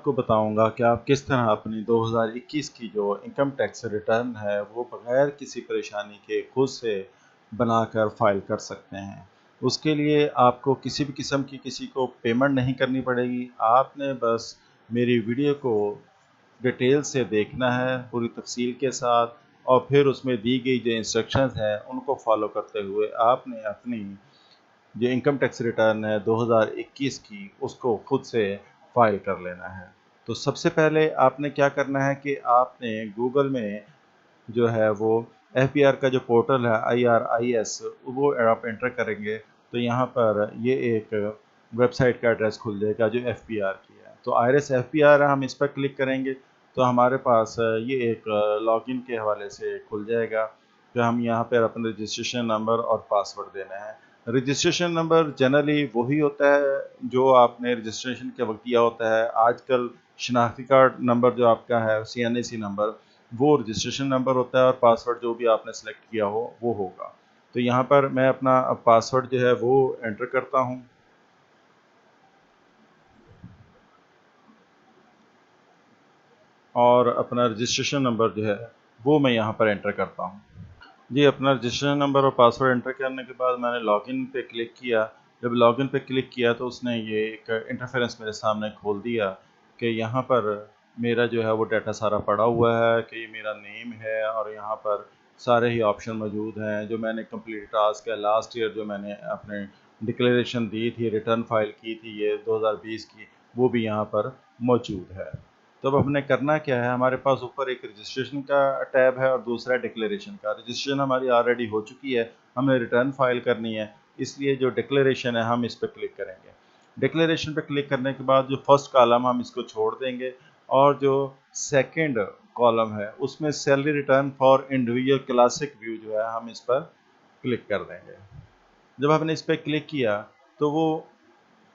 आपको बताऊंगा कि आप किस तरह अपनी 2021 की जो इनकम टैक्स रिटर्न है वो बगैर किसी परेशानी के खुद से बनाकर फाइल कर सकते हैं। उसके लिए आपको किसी भी किस्म की किसी को पेमेंट नहीं करनी पड़ेगी। आपने बस मेरी वीडियो को डिटेल से देखना है पूरी तफसील के साथ, और फिर उसमें दी गई जो इंस्ट्रक्शंस हैं उनको फॉलो करते हुए आपने अपनी जो इनकम टैक्स रिटर्न है 2021 की उसको खुद से फाइल कर लेना है। तो सबसे पहले आपने क्या करना है कि आपने गूगल में जो है वो FBR का जो पोर्टल है IRIS वो आप एंटर करेंगे तो यहाँ पर ये एक वेबसाइट का एड्रेस खुल जाएगा जो FBR की है। तो IRIS FBR हम इस पर क्लिक करेंगे तो हमारे पास ये एक लॉगिन के हवाले से खुल जाएगा। तो हम यहाँ पर अपने रजिस्ट्रेशन नंबर और पासवर्ड देना है। रजिस्ट्रेशन नंबर जनरली वही होता है जो आपने रजिस्ट्रेशन के वक्त दिया होता है। आजकल शनाख्ती कार्ड नंबर जो आपका है CNAC नंबर वो रजिस्ट्रेशन नंबर होता है, और पासवर्ड जो भी आपने सेलेक्ट किया हो वो होगा। तो यहाँ पर मैं अपना पासवर्ड जो है वो एंटर करता हूँ और अपना रजिस्ट्रेशन नंबर जो है वो मैं यहाँ पर एंटर करता हूँ। जी, अपना रजिस्ट्रेशन नंबर और पासवर्ड एंटर करने के बाद मैंने लॉगिन पे क्लिक किया। जब लॉगिन पे क्लिक किया तो उसने ये एक इंटरफेरेंस मेरे सामने खोल दिया कि यहाँ पर मेरा जो है वो डाटा सारा पड़ा हुआ है कि ये मेरा नेम है, और यहाँ पर सारे ही ऑप्शन मौजूद हैं जो मैंने कंप्लीट टास्क है। लास्ट ईयर जो मैंने अपने डिक्लेरेशन दी थी, रिटर्न फाइल की थी ये 2020 की, वो भी यहाँ पर मौजूद है। तो अब हमने करना क्या है, हमारे पास ऊपर एक रजिस्ट्रेशन का टैब है और दूसरा डिक्लेरेशन का। रजिस्ट्रेशन हमारी ऑलरेडी हो चुकी है, हमने रिटर्न फाइल करनी है, इसलिए जो डिक्लेरेशन है हम इस पर क्लिक करेंगे। डिक्लेरेशन पे क्लिक करने के बाद जो फर्स्ट कॉलम हम इसको छोड़ देंगे, और जो सेकंड कॉलम है उसमें salary return for individual classic view जो है हम इस पर क्लिक कर देंगे। जब हमने इस पर क्लिक किया तो वो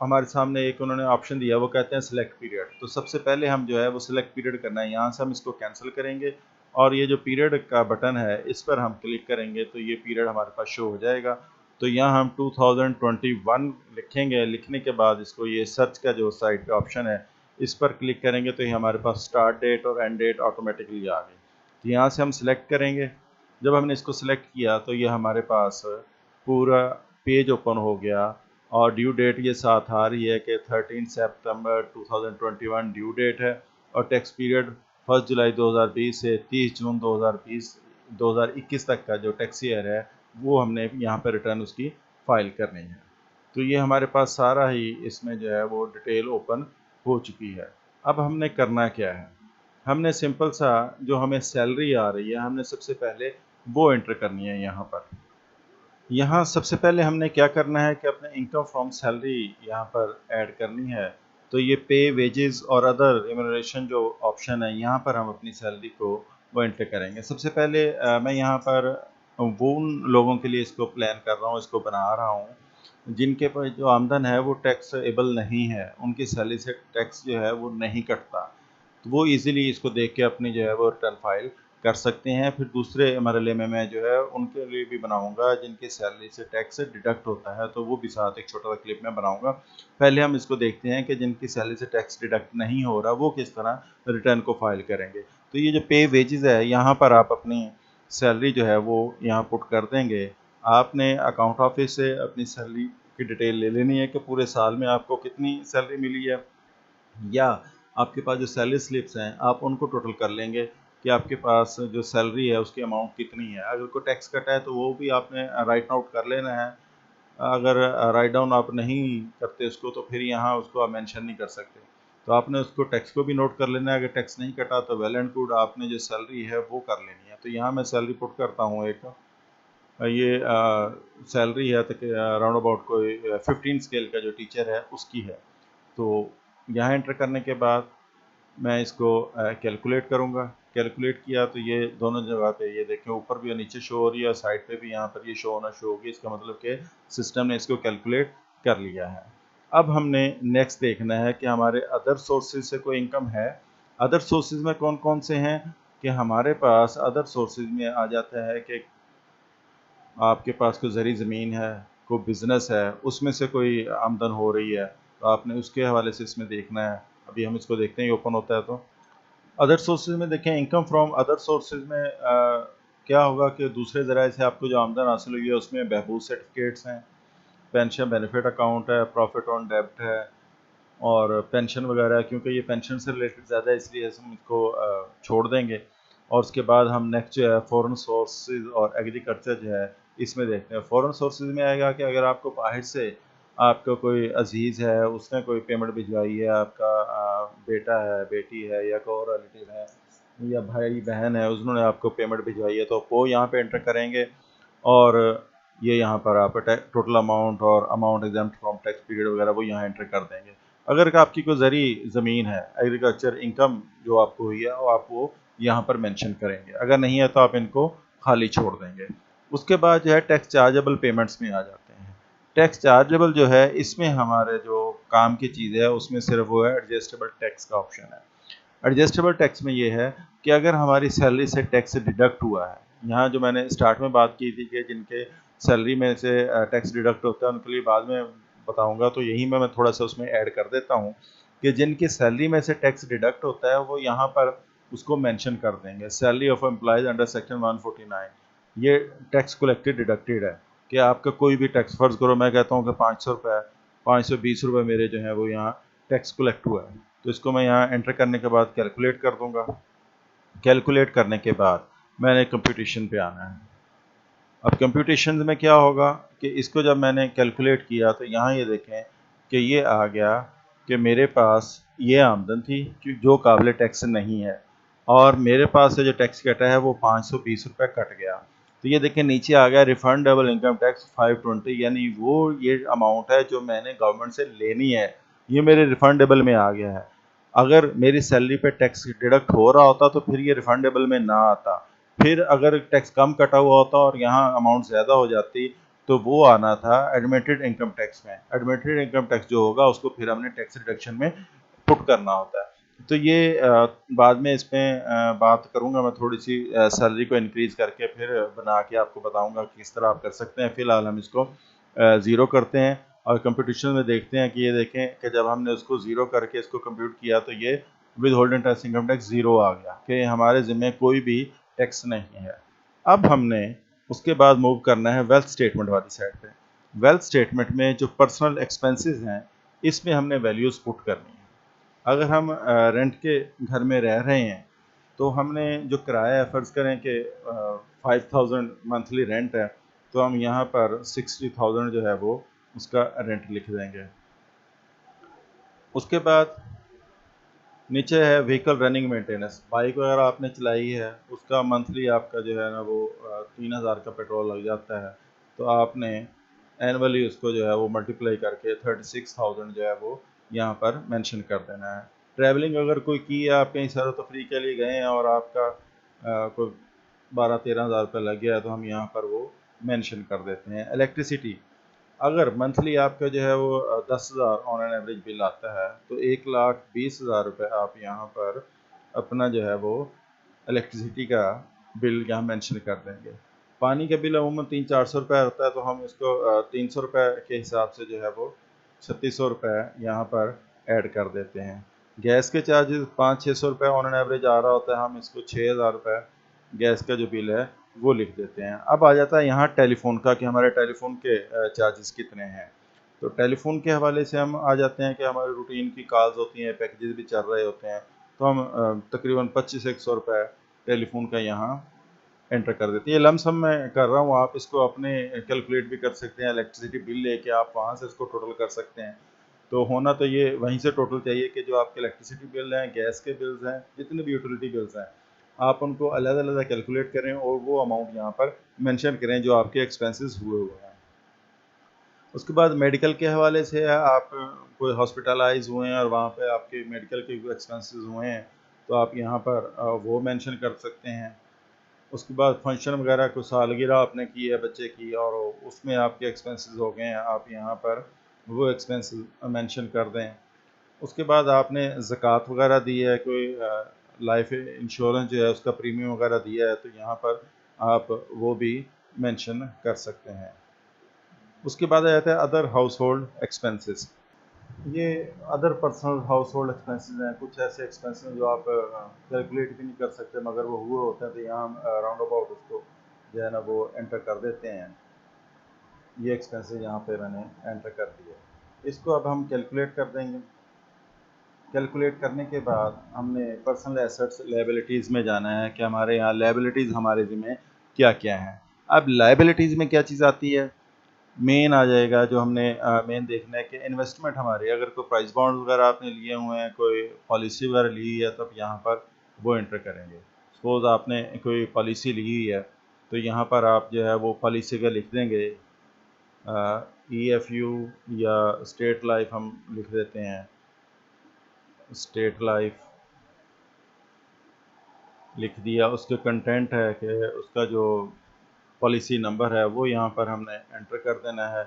हमारे सामने एक उन्होंने ऑप्शन दिया, वो कहते हैं सिलेक्ट पीरियड। तो सबसे पहले हम जो है वो सिलेक्ट पीरियड करना है, यहाँ से हम इसको कैंसिल करेंगे और ये जो पीरियड का बटन है इस पर हम क्लिक करेंगे तो ये पीरियड हमारे पास शो हो जाएगा। तो यहाँ हम 2021 लिखेंगे। लिखने के बाद इसको ये सर्च का जो साइड पे ऑप्शन है इस पर क्लिक करेंगे तो ये हमारे पास स्टार्ट डेट और एंड डेट ऑटोमेटिकली आ गई। तो यहाँ से हम सिलेक्ट करेंगे। जब हमने इसको सिलेक्ट किया तो ये हमारे पास पूरा पेज ओपन हो गया, और ड्यू डेट ये साथ आ रही है कि 13 सितंबर 2021 ड्यू डेट है, और टैक्स पीरियड 1 जुलाई 2020 से 30 जून 2021 तक का जो टैक्स ईयर है वो हमने यहाँ पर रिटर्न उसकी फाइल करनी है। तो ये हमारे पास सारा ही इसमें जो है वो डिटेल ओपन हो चुकी है। अब हमने करना क्या है, हमने सिंपल सा जो हमें सैलरी आ रही है हमने सबसे पहले वो एंटर करनी है। यहाँ सबसे पहले हमने क्या करना है कि अपने इनकम फ्रॉम सैलरी यहाँ पर ऐड करनी है। तो ये पे, वेजेस और अदर रिम्यूनरेशन जो ऑप्शन है यहाँ पर हम अपनी सैलरी को वो एंटर करेंगे। सबसे पहले मैं यहाँ पर वो उन लोगों के लिए इसको प्लान कर रहा हूँ, इसको बना रहा हूँ जिनके पास जो आमदन है वो टैक्सेबल नहीं है, उनकी सैलरी से टैक्स जो है वो नहीं कटता। तो वो इजीली इसको देख के अपनी जो है वो रिटर्न फाइल कर सकते हैं। फिर दूसरे मरहले में मैं जो है उनके लिए भी बनाऊंगा जिनकी सैलरी से टैक्स डिडक्ट होता है, तो वो भी साथ एक छोटा सा क्लिप में बनाऊंगा। पहले हम इसको देखते हैं कि जिनकी सैलरी से टैक्स डिडक्ट नहीं हो रहा वो किस तरह रिटर्न को फाइल करेंगे। तो ये जो पे वेजेस है यहाँ पर आप अपनी सैलरी जो है वो यहाँ पुट कर देंगे। आपने अकाउंट ऑफिस से अपनी सैलरी की डिटेल ले लेनी है कि पूरे साल में आपको कितनी सैलरी मिली है, या आपके पास जो सैलरी स्लिप्स हैं आप उनको टोटल कर लेंगे कि आपके पास जो सैलरी है उसकी अमाउंट कितनी है। अगर कोई टैक्स कटा है तो वो भी आपने राइट आउट कर लेना है। अगर राइट डाउन आप नहीं करते उसको तो फिर यहाँ उसको आप मेंशन नहीं कर सकते, तो आपने उसको टैक्स को भी नोट कर लेना है। अगर टैक्स नहीं कटा तो वेल एंड गुड, आपने जो सैलरी है वो कर लेनी है। तो यहाँ मैं सैलरी पुट करता हूँ एक ये सैलरी है तो अराउंड अबाउट कोई 15 स्केल का जो टीचर है उसकी है। तो यहाँ एंटर करने के बाद मैं इसको कैलकुलेट करूँगा। कैलकुलेट किया तो ये दोनों जगह पे ये देखें ऊपर भी और नीचे शो हो रही है, और साइड पे भी यहाँ पर ये शो होना शुरू होगी। इसका मतलब कि सिस्टम ने इसको कैलकुलेट कर लिया है। अब हमने नेक्स्ट देखना है कि हमारे अदर सोर्सेज से कोई इनकम है। अदर सोर्सेज में कौन कौन से हैं कि हमारे पास अदर सोर्सेज में आ जाता है कि आपके पास कोई ज़री ज़मीन है, कोई बिज़नेस है, उसमें से कोई आमदन हो रही है तो आपने उसके हवाले से इसमें देखना है। अभी हम इसको देखते हैं, ये ओपन होता है तो अदर सोर्सेज में देखें, इनकम फ्रॉम अदर सोर्सेज में क्या होगा कि दूसरे ज़राए से आपको जो आमदन हासिल हुई है उसमें बहबूद सर्टिफिकेट्स हैं, पेंशन बेनिफिट अकाउंट है, प्रॉफिट ऑन डेब्ट है और पेंशन वगैरह, क्योंकि ये पेंशन से रिलेटेड ज़्यादा है इसलिए हम इसको छोड़ देंगे। और उसके बाद हम नेक्स्ट जो है फॉरेन सोर्सेज और एग्रीकल्चर जो है इसमें देखते हैं। फॉरेन सोर्सेज में आएगा कि अगर आपको बाहर से आपका कोई अजीज़ है, उसने कोई पेमेंट भिजवाई है, आपका बेटा है, बेटी है या कोई और रिलेटिव है या भाई बहन है, उन्होंने आपको पेमेंट भिजवाई है, तो वो यहाँ पे एंटर करेंगे और ये यहाँ पर आप टोटल अमाउंट और amount exempt from tax period वगैरह वो यहाँ एंटर कर देंगे। अगर आपकी कोई ज़री ज़मीन है, एग्रीकल्चर इनकम जो आपको हुई है वो आप वो यहाँ पर मेंशन करेंगे, अगर नहीं है तो आप इनको खाली छोड़ देंगे। उसके बाद जो है टैक्स चार्जेबल पेमेंट्स में आ जाते हैं। टैक्स चार्जेबल जो है इसमें हमारे जो काम की चीज़ है उसमें सिर्फ वो है एडजस्टेबल टैक्स का ऑप्शन है। एडजस्टेबल टैक्स में ये है कि अगर हमारी सैलरी से टैक्स डिडक्ट हुआ है, यहाँ जो मैंने स्टार्ट में बात की थी कि जिनके सैलरी में से टैक्स डिडक्ट होता है उनके लिए बाद में बताऊंगा, तो यही मैं थोड़ा सा उसमें ऐड कर देता हूँ कि जिनकी सैलरी में से टैक्स डिडक्ट होता है वो यहाँ पर उसको मेंशन कर देंगे। Salary of employees under section 149, ये टैक्स कलेक्टेड डिडक्टेड है कि आपका कोई भी टैक्स, फर्ज करो मैं कहता हूँ कि 500 रुपये, 520 रुपये मेरे जो है वो यहाँ टैक्स कलेक्ट हुआ है, तो इसको मैं यहाँ एंटर करने के बाद कैलकुलेट कर दूंगा। कैलकुलेट करने के बाद मैंने कंप्यूटेशन पे आना है। अब कंप्यूटेशन में क्या होगा कि इसको जब मैंने कैलकुलेट किया तो यहाँ ये देखें कि ये आ गया कि मेरे पास ये आमदन थी जो काबिल टैक्स नहीं है और मेरे पास से जो टैक्स कटा है वो 520 रुपये कट गया। तो ये देखें नीचे आ गया रिफंडेबल इनकम टैक्स 520, यानी वो ये अमाउंट है जो मैंने गवर्नमेंट से लेनी है, ये मेरे रिफंडेबल में आ गया है। अगर मेरी सैलरी पे टैक्स डिडक्ट हो रहा होता तो फिर ये रिफंडेबल में ना आता, फिर अगर टैक्स कम कटा हुआ होता और यहाँ अमाउंट ज़्यादा हो जाती तो वो आना था एडमिटेड इनकम टैक्स में। एडमिटेड इनकम टैक्स जो होगा उसको फिर हमने टैक्स रिडक्शन में पुट करना होता है। तो ये बाद में इसमें बात करूँगा मैं, थोड़ी सी सैलरी को इंक्रीज़ करके फिर बना के आपको बताऊँगा कि किस तरह आप कर सकते हैं। फ़िलहाल हम इसको ज़ीरो करते हैं और कंप्यूटेशन में देखते हैं कि ये देखें कि जब हमने उसको ज़ीरो करके इसको कंप्यूट किया तो ये withholding tax income tax zero आ गया कि हमारे ज़िम्मे कोई भी टैक्स नहीं है। अब हमने उसके बाद मूव करना है वेल्थ स्टेटमेंट वाली साइड पे। वेल्थ स्टेटमेंट में जो पर्सनल एक्सपेंसेस हैं इसमें हमने वैल्यूज़ पुट करनी है। अगर हम रेंट के घर में रह रहे हैं तो हमने जो किराया है, फ़र्ज़ करें कि 5000 मंथली रेंट है, तो हम यहाँ पर 60,000 जो है वो उसका रेंट लिख देंगे। उसके बाद नीचे है व्हीकल रनिंग मेंटेनेंस, बाइक वगैरह आपने चलाई है उसका मंथली आपका जो है ना वो 3000 का पेट्रोल लग जाता है, तो आपने एनुअली उसको जो है वो मल्टीप्लाई करके 36,000 जो है वो यहाँ पर मेंशन कर देना है। ट्रैवलिंग अगर कोई की है, आप कहीं सैर तफरी के लिए गए हैं और आपका कोई 12-13 हज़ार रुपये लग गया है तो हम यहाँ पर वो मेंशन कर देते हैं। इलेक्ट्रिसिटी, अगर मंथली आपका जो है वो 10,000 ऑन एन एवरेज बिल आता है तो 1,20,000 रुपये आप यहाँ पर अपना जो है वो इलेक्ट्रिसिटी का बिल यहाँ मेंशन कर देंगे। पानी का बिल अमूमन 300-400 रुपये होता है तो हम इसको 300 रुपये के हिसाब से जो है वो 3600 रुपये यहाँ पर ऐड कर देते हैं। गैस के चार्जेस 500-600 रुपये ऑन एन एवरेज आ रहा होता है, हम इसको 6,000 रुपये गैस का जो बिल है वो लिख देते हैं। अब आ जाता है यहाँ टेलीफोन का कि हमारे टेलीफोन के चार्जेस कितने हैं। तो टेलीफोन के हवाले से हम आ जाते हैं कि हमारे रूटीन की कॉल्स होती हैं, पैकेजेस भी चल रहे होते हैं, तो हम तकरीबन 25-100 रुपये टेलीफोन का यहाँ एंटर कर देते हैं। ये लमसम मैं कर रहा हूँ, आप इसको अपने कैलकुलेट भी कर सकते हैं, इलेक्ट्रिसिटी बिल लेके आप वहाँ से इसको टोटल कर सकते हैं। तो होना तो ये वहीं से टोटल चाहिए कि जो आपके इलेक्ट्रिसिटी बिल हैं, गैस के बिल्स हैं, जितने भी यूटिलिटी बिल्स हैं, आप उनको अलग अलग कैलकुलेट करें और वो अमाउंट यहाँ पर मेंशन करें जो आपके एक्सपेंसेस हुए हुए हैं। उसके बाद मेडिकल के हवाले से आप कोई हॉस्पिटलाइज हुए हैं और वहाँ पे आपके मेडिकल के एक्सपेंसेस हुए हैं तो आप यहाँ पर वो मेंशन कर सकते हैं। उसके बाद फंक्शन वगैरह को सालगिरह आपने की है बच्चे की और उसमें आपके एक्सपेंसेस हो गए हैं, आप यहाँ पर वो एक्सपेंसेस मेंशन कर दें। उसके बाद आपने ज़कात वगैरह दी है, कोई लाइफ इंश्योरेंस जो है उसका प्रीमियम वगैरह दिया है तो यहाँ पर आप वो भी मेंशन कर सकते हैं। उसके बाद आ जाता है अदर हाउस होल्ड एक्सपेंसेस। ये other personal house hold expenses हैं, कुछ ऐसे एक्सपेंसेस जो आप कैलकुलेट भी नहीं कर सकते मगर वो हुए होते हैं, तो यहाँ हम राउंड अबाउट उसको जो है ना वो एंटर कर देते हैं। ये एक्सपेंसेस यहाँ पे मैंने एंटर कर दिए। इसको अब हम कैलकुलेट कर देंगे। कैलकुलेट करने के बाद हमने पर्सनल एसेट्स लायबिलिटीज़ में जाना है कि हमारे यहाँ लायबिलिटीज़ हमारे ज़िम्मे क्या क्या हैं। अब लायबिलिटीज़ में क्या चीज़ आती है, मेन आ जाएगा जो हमने मेन देखना है कि इन्वेस्टमेंट हमारी, अगर कोई प्राइस बॉन्ड वगैरह आपने लिए हुए हैं, कोई पॉलिसी वगैरह ली हुई है, तब यहाँ पर वो एंटर करेंगे। सपोज़ आपने कोई पॉलिसी ली हुई है तो यहाँ पर आप जो है वो पॉलिसी का लिख देंगे EFU या स्टेट लाइफ हम लिख देते हैं, स्टेट लाइफ लिख दिया। उसके कंटेंट है कि उसका जो पॉलिसी नंबर है वो यहाँ पर हमने एंटर कर देना है।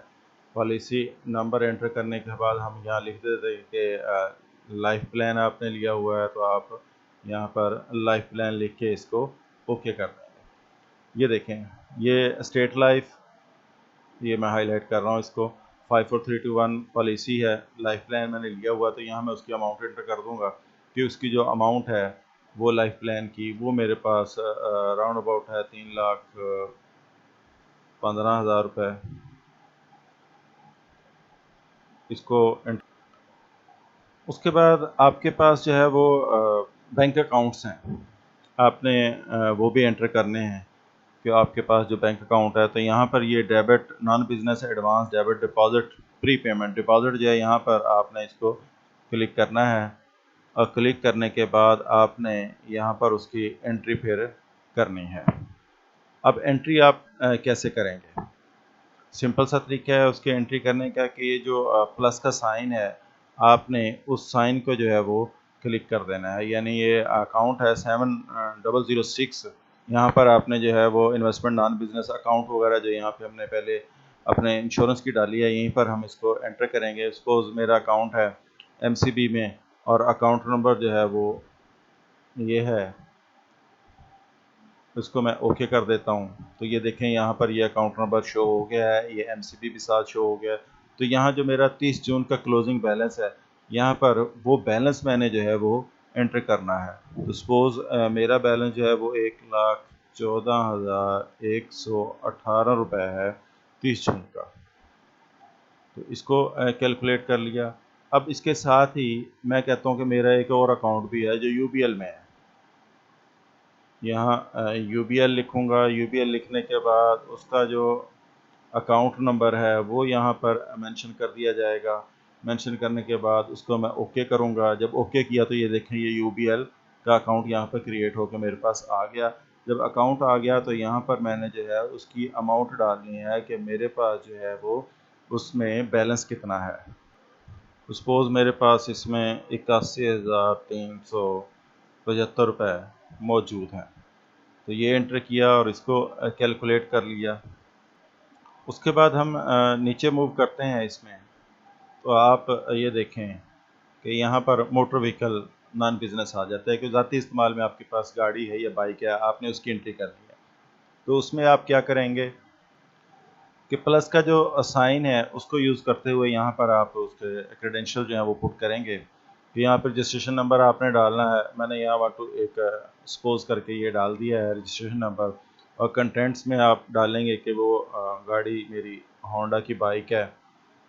पॉलिसी नंबर एंटर करने के बाद हम यहाँ लिख देते हैं कि लाइफ प्लान आपने लिया हुआ है, तो आप यहाँ पर लाइफ प्लान लिख के इसको ओके कर देंगे। ये देखें, ये स्टेट लाइफ, ये मैं हाईलाइट कर रहा हूँ इसको, 54321 पॉलिसी है, लाइफ प्लान मैंने लिया हुआ, तो यहाँ मैं उसकी अमाउंट एंटर कर दूँगा कि उसकी जो अमाउंट है वो लाइफ प्लान की वो मेरे पास राउंड अबाउट है 3,15,000 रुपये। इसको उसके बाद आपके पास जो है वो बैंक अकाउंट्स हैं, आपने वो भी एंटर करने हैं कि आपके पास जो बैंक अकाउंट है। तो यहाँ पर ये debit non business advance debit deposit pre payment deposit जो है, यहाँ पर आपने इसको क्लिक करना है और क्लिक करने के बाद आपने यहाँ पर उसकी एंट्री फिर करनी है। अब एंट्री आप कैसे करेंगे, सिंपल सा तरीका है उसके एंट्री करने का कि ये जो प्लस का साइन है, आपने उस साइन को जो है वो क्लिक कर देना है। यानी ये अकाउंट है 7006, यहाँ पर आपने जो है वो इन्वेस्टमेंट नॉन बिजनेस अकाउंट वगैरह जो यहाँ पे हमने पहले अपने इंश्योरेंस की डाली है, यहीं पर हम इसको एंटर करेंगे। सपोज मेरा अकाउंट है MCB में और अकाउंट नंबर जो है वो ये है, इसको मैं ओके कर देता हूँ। तो ये देखें यहाँ पर ये अकाउंट नंबर शो हो गया है, ये MCB भी साथ शो हो गया है। तो यहाँ जो मेरा 30 जून का क्लोजिंग बैलेंस है, यहाँ पर वो बैलेंस मैंने जो है वो एंटर करना है। तो सपोज़ मेरा बैलेंस जो है वो 1,14,118 रुपये है 30 जून का। तो इसको कैलकुलेट कर लिया। अब इसके साथ ही मैं कहता हूँ कि मेरा एक और अकाउंट भी है जो UBL में है। यहाँ UBL लिखूँगा, UBL लिखने के बाद उसका जो अकाउंट नंबर है वो यहाँ पर मेंशन कर दिया जाएगा। मेंशन करने के बाद उसको मैं ओके करूँगा। जब ओके किया तो ये देखें ये UBL का अकाउंट यहाँ पर क्रिएट होकर मेरे पास आ गया। जब अकाउंट आ गया तो यहाँ पर मैंने जो है उसकी अमाउंट डालनी है कि मेरे पास जो है वो उसमें बैलेंस कितना है। सपोज़ मेरे पास इसमें 81,375 रुपये मौजूद हैं। तो ये एंटर किया और इसको कैलकुलेट कर लिया। उसके बाद हम नीचे मूव करते हैं इसमें, तो आप ये देखें कि यहाँ पर मोटर व्हीकल नॉन बिजनेस आ जाता है कि ज़ाती इस्तेमाल में आपके पास गाड़ी है या बाइक है, आपने उसकी एंट्री कर ली है। तो उसमें आप क्या करेंगे कि प्लस का जो साइन है उसको यूज़ करते हुए यहाँ पर आप उसके क्रेडेंशियल जो है वो पुट करेंगे। तो यहाँ पर रजिस्ट्रेशन नंबर आपने डालना है। मैंने यहाँ वाटू एक सपोज करके ये डाल दिया है रजिस्ट्रेशन नंबर, और कंटेंट्स में आप डालेंगे कि वो गाड़ी मेरी होंडा की बाइक है,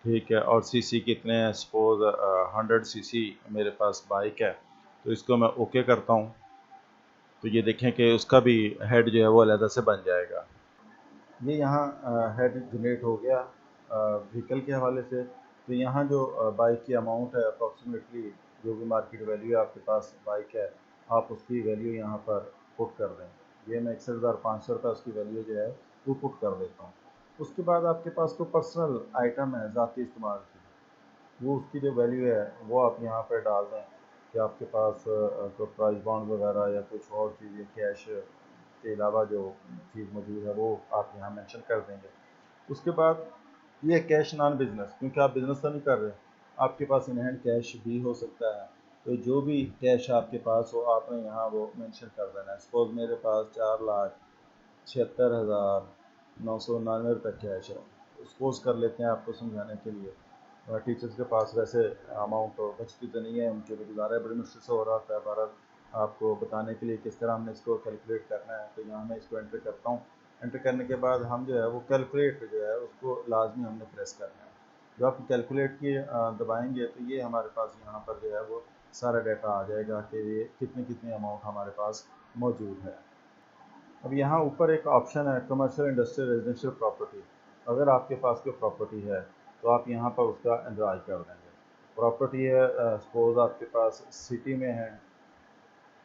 ठीक है, और सीसी कितने हैं, सपोज 100 सीसी मेरे पास बाइक है। तो इसको मैं ओके करता हूँ। तो ये देखें कि उसका भी हेड जो है वो अलग से बन जाएगा। ये यहाँ हेड जनरेट हो गया व्हीकल के हवाले से। तो यहाँ जो बाइक की अमाउंट है अप्रॉक्सीमेटली, जो भी मार्केट वैल्यू है आपके पास बाइक है, आप उसकी वैल्यू यहाँ पर पुट कर दें। ये मैं 61,500 रुपये उसकी वैल्यू जो है वो पुट कर देता हूँ। उसके बाद आपके पास कोई पर्सनल आइटम है ज़ाती इस्तेमाल की, वो उसकी जो वैल्यू है वो आप यहाँ पर डाल दें कि आपके पास कोई प्राइस बॉन्ड वगैरह या कुछ और चीज़ें कैश के अलावा जो चीज़ मौजूद है वो आप यहाँ मेंशन कर देंगे। उसके बाद ये कैश नॉन बिजनेस, क्योंकि आप बिजनेस तो नहीं कर रहे, आपके पास इन हैंड कैश भी हो सकता है। तो जो भी कैश आपके पास हो आपने यहाँ वो मेंशन कर देना है। सपोज मेरे पास 4,76,999 रुपये कैश है, सपोज कर लेते हैं आपको समझाने के लिए। टीचर्स के पास वैसे अमाउंट बचती तो नहीं है, उनके लिए गुजारा बड़ी मुश्किल से हो रहा था। बहरहाल आपको बताने के लिए किस तरह हमने इसको कैलकुलेट करना है, तो यहाँ मैं इसको एंटर करता हूँ। एंटर करने के बाद हम जो है वो कैलकुलेट जो है उसको लाजमी हमने प्रेस करना है। जब आप कैलकुलेट की दबाएंगे तो ये हमारे पास यहाँ पर जो है वो सारा डाटा आ जाएगा कि ये कितनी कितनी अमाउंट हमारे पास मौजूद है। अब यहाँ ऊपर एक ऑप्शन है कमर्शियल, इंडस्ट्रियल, रेजिडेंशियल प्रॉपर्टी। अगर आपके पास कोई प्रॉपर्टी है तो आप यहाँ पर उसका इंद्राज कर देंगे। प्रॉपर्टी है, सपोज आपके पास सिटी में है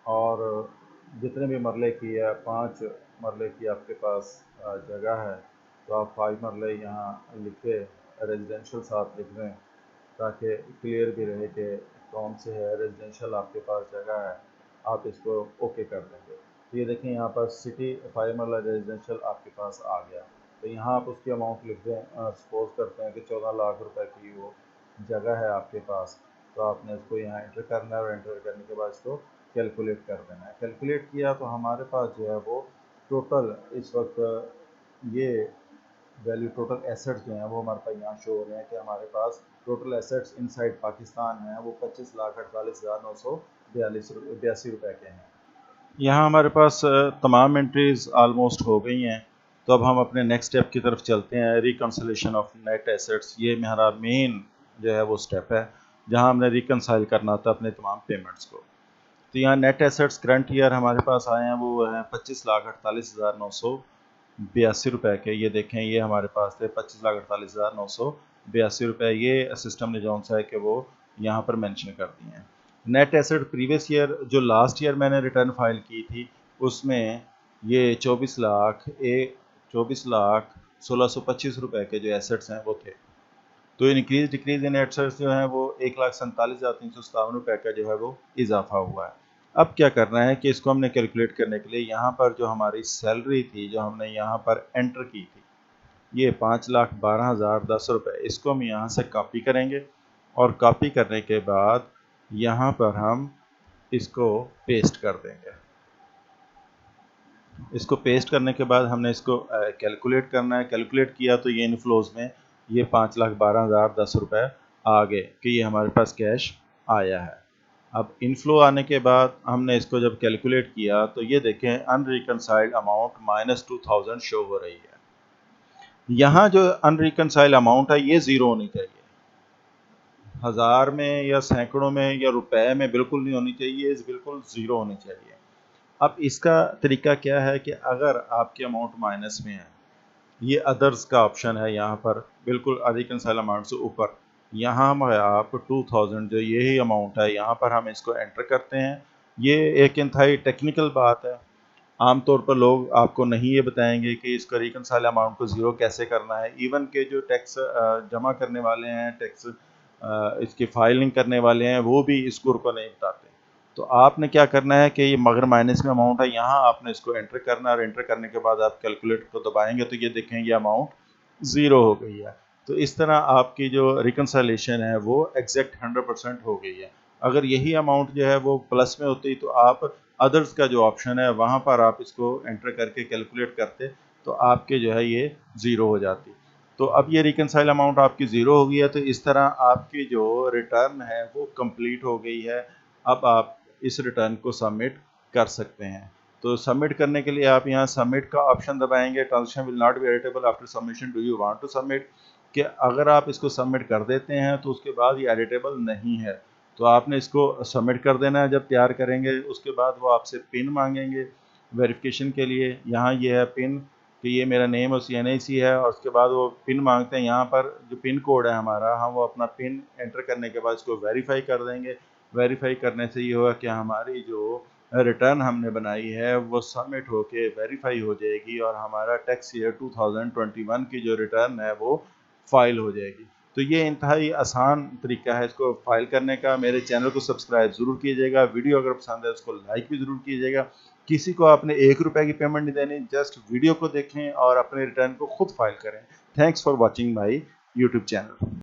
और जितने भी मरले की है, 5 मरले की आपके पास जगह है, तो आप 5 मरले यहाँ लिखे, रेजिडेंशियल साथ लिख दें ताकि क्लियर भी रहे कि कौन से है रेजिडेंशियल आपके पास जगह है। आप इसको ओके कर देंगे तो ये देखें यहाँ पर सिटी 5 मरला रेजिडेंशियल आपके पास आ गया। तो यहाँ आप उसकी अमाउंट लिख दें, सपोज करते हैं कि 14 लाख रुपए की वो जगह है आपके पास। तो आपने इसको यहाँ एंटर करना है और एंटर करने के बाद इसको कैलकुलेट कर देना है। कैलकुलेट किया तो हमारे पास जो है वो टोटल इस वक्त ये वैल्यू, टोटल एसेट्स जो हैं वो हमारे पास यहाँ शो हो रहे हैं कि हमारे पास टोटल एसेट्स इनसाइड पाकिस्तान हैं वो 25,48,942 रुपए के हैं। यहाँ हमारे पास तमाम एंट्रीज आलमोस्ट हो गई हैं। तो अब हम अपने नेक्स्ट स्टेप की तरफ चलते हैं, रिकन्सिलेशन ऑफ नेट एसेट्स। ये हमारा मेन जो है वो स्टेप है जहाँ हमने रिकनसाइल करना था अपने तमाम पेमेंट्स को। तो यहाँ नेट एसेट्स करंट ईयर हमारे पास आए हैं वो हैं 25,48,982 रुपए के। ये देखें, ये हमारे पास थे 25,48,982 रुपए। ये सिस्टम ने जौन सा है कि वो यहाँ पर मेंशन कर दिए हैं। नेट एसेट प्रीवियस ईयर जो लास्ट ईयर मैंने रिटर्न फाइल की थी उसमें ये 24,16,25 रुपए के जो एसेट्स हैं वो थे। तो इंक्रीज डिक्रीज इन एसेट्स जो हैं वो 1,47,357 रुपए का जो है वो इजाफा हुआ है। अब क्या करना है कि इसको हमने कैलकुलेट करने के लिए यहाँ पर जो हमारी सैलरी थी जो हमने यहाँ पर एंटर की थी, ये 5,12,010 रुपये, इसको हम यहाँ से कॉपी करेंगे और कॉपी करने के बाद यहाँ पर हम इसको पेस्ट कर देंगे। इसको पेस्ट करने के बाद हमने इसको कैलकुलेट करना है। कैलकुलेट किया तो ये इनफ्लोज में ये 5,12,010 रुपये आ गए कि ये हमारे पास कैश आया है। अब इनफ्लो आने के बाद हमने इसको जब कैलकुलेट किया तो ये देखें अनरिकनसाइल्ड अमाउंट -2,000 शो हो रही है। यहाँ जो अनरिकनसाइल्ड अमाउंट है ये ज़ीरो होनी चाहिए, हज़ार में या सैकड़ों में या रुपए में बिल्कुल नहीं होनी चाहिए, बिल्कुल ज़ीरो होनी चाहिए। अब इसका तरीका क्या है कि अगर आपकी अमाउंट माइनस में है, ये अदर्स का ऑप्शन है यहाँ पर बिल्कुल अनरिकनसाइल्ड अमाउंट से ऊपर, यहाँ हम आप 2000 जो यही अमाउंट है यहाँ पर हम इसको एंटर करते हैं। ये एक इंतहाई टेक्निकल बात है, आमतौर पर लोग आपको नहीं ये बताएंगे कि इसका रिकनसाइल अमाउंट को ज़ीरो कैसे करना है। इवन के जो टैक्स जमा करने वाले हैं, टैक्स इसकी फाइलिंग करने वाले हैं, वो भी इस गुर को नहीं बताते। तो आपने क्या करना है कि ये मगर माइनस में अमाउंट है, यहाँ आपने इसको एंटर करना है और एंटर करने के बाद आप कैलकुलेट को दबाएंगे तो ये देखें ये अमाउंट ज़ीरो हो गई है। तो इस तरह आपकी जो रिकनसाइलेशन है वो एग्जैक्ट 100% हो गई है। अगर यही अमाउंट जो है वो प्लस में होती तो आप अदर्स का जो ऑप्शन है वहाँ पर आप इसको एंटर करके कैलकुलेट करते तो आपके जो है ये ज़ीरो हो जाती। तो अब ये रिकनसाइल अमाउंट आपकी ज़ीरो हो गई है, तो इस तरह आपकी जो रिटर्न है वो कंप्लीट हो गई है। अब आप इस रिटर्न को सबमिट कर सकते हैं। तो सबमिट करने के लिए आप यहाँ सबमिट का ऑप्शन दबाएंगे। Transaction will not be editable after submission, do you want to submit, कि अगर आप इसको सबमिट कर देते हैं तो उसके बाद ये एडिटेबल नहीं है, तो आपने इसको सबमिट कर देना है। जब तैयार करेंगे उसके बाद वो आपसे पिन मांगेंगे वेरिफिकेशन के लिए। यहाँ ये है पिन कि ये मेरा नेम और CNIC है, और उसके बाद वो पिन मांगते हैं। यहाँ पर जो पिन कोड है हमारा, हम वो अपना पिन एंटर करने के बाद इसको वेरीफाई कर देंगे। वेरीफाई करने से ये होगा कि हमारी जो रिटर्न हमने बनाई है वो सबमिट होके वेरीफाई हो जाएगी और हमारा टैक्स ईयर 2021 की जो रिटर्न है वो फाइल हो जाएगी। तो ये इंतहाई आसान तरीका है इसको फाइल करने का। मेरे चैनल को सब्सक्राइब ज़रूर कीजिएगा, वीडियो अगर पसंद है उसको लाइक भी ज़रूर कीजिएगा। किसी को आपने 1 रुपये की पेमेंट नहीं देनी, जस्ट वीडियो को देखें और अपने रिटर्न को खुद फाइल करें। Thanks for watching my YouTube channel.